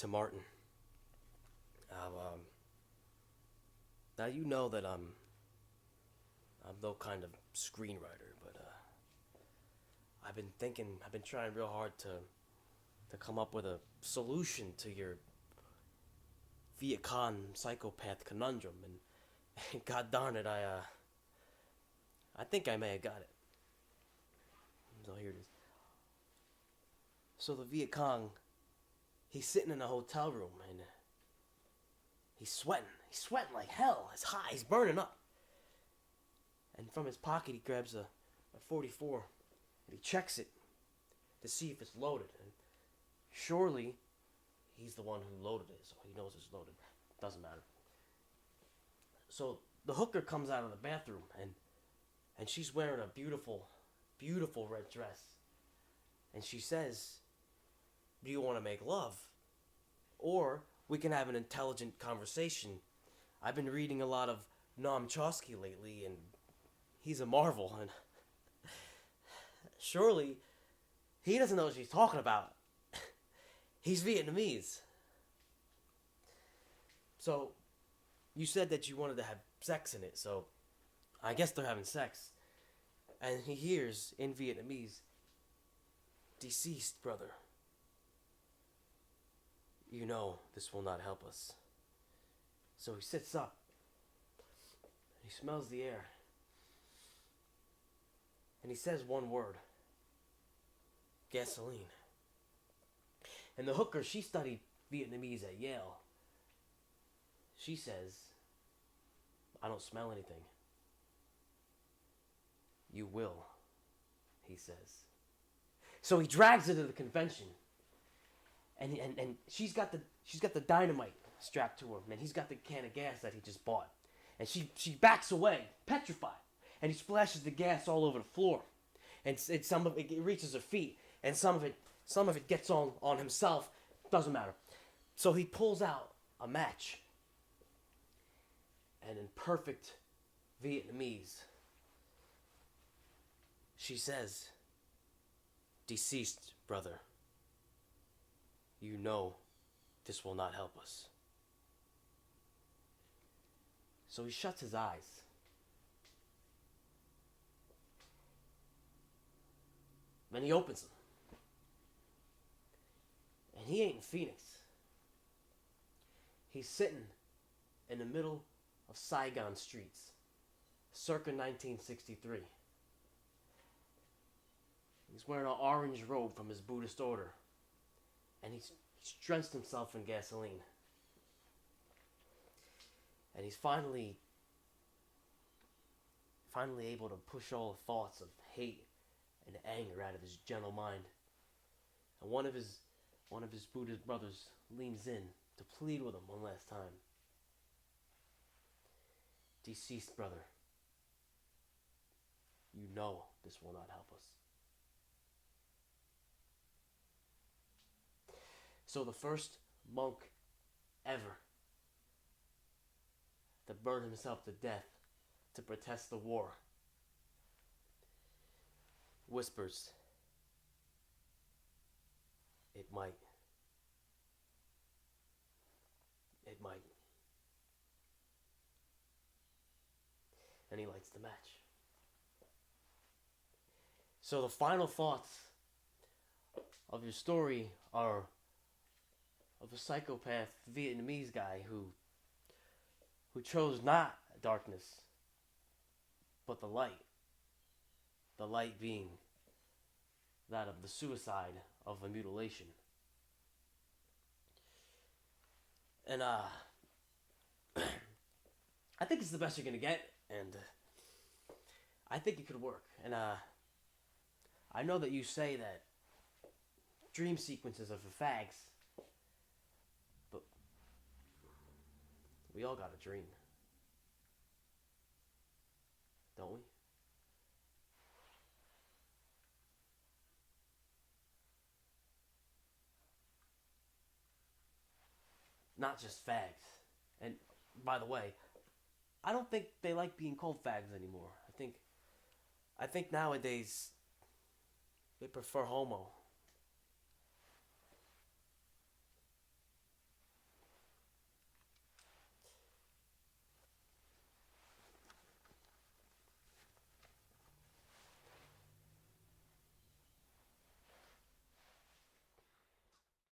to Martin. Now you know that I'm no kind of screenwriter, but I've been thinking, I've been trying real hard to come up with a solution to your Viet Con psychopath conundrum, and God darn it, I think I may have got it. So here it is. So the Viet Cong, he's sitting in a hotel room and he's sweating. He's sweating like hell. It's hot. He's burning up. And from his pocket, he grabs a 44 and he checks it to see if it's loaded. And surely, he's the one who loaded it, so he knows it's loaded. Doesn't matter. So the hooker comes out of the bathroom and she's wearing a beautiful, beautiful red dress. And she says, "Do you want to make love? Or we can have an intelligent conversation. I've been reading a lot of Noam Chomsky lately, and he's a marvel. And surely he doesn't know what she's talking about. He's Vietnamese. So you said that you wanted to have sex in it, so I guess they're having sex." And he hears in Vietnamese, "Deceased brother, you know this will not help us." So he sits up. He smells the air. And he says one word. Gasoline. And the hooker, she studied Vietnamese at Yale. She says, "I don't smell anything." "You will," he says. So he drags her to the convention. And she's got the dynamite strapped to her, and he's got the can of gas that he just bought. And she backs away, petrified, and he splashes the gas all over the floor. And some of it reaches her feet, and some of it gets on himself. Doesn't matter. So he pulls out a match, and in perfect Vietnamese, she says, "Deceased brother, you know this will not help us." So he shuts his eyes. Then he opens them. And he ain't in Phoenix. He's sitting in the middle of Saigon streets, circa 1963. He's wearing an orange robe from his Buddhist order. And he's drenched himself in gasoline. And he's finally able to push all the thoughts of hate and anger out of his gentle mind. And one of his Buddhist brothers leans in to plead with him one last time. "Deceased brother, you know this will not help us." So the first monk ever to burn himself to death to protest the war whispers, "It might. It might." And he lights the match. So the final thoughts of your story are of a psychopath Vietnamese guy who chose not darkness, but the light. The light being that of the suicide of a mutilation. And I think it's the best you're gonna get, and I think it could work. And I know that you say that dream sequences are for fags, but we all got a dream, don't we? Not just fags. And by the way, I don't think they like being called fags anymore. I think nowadays they prefer homo.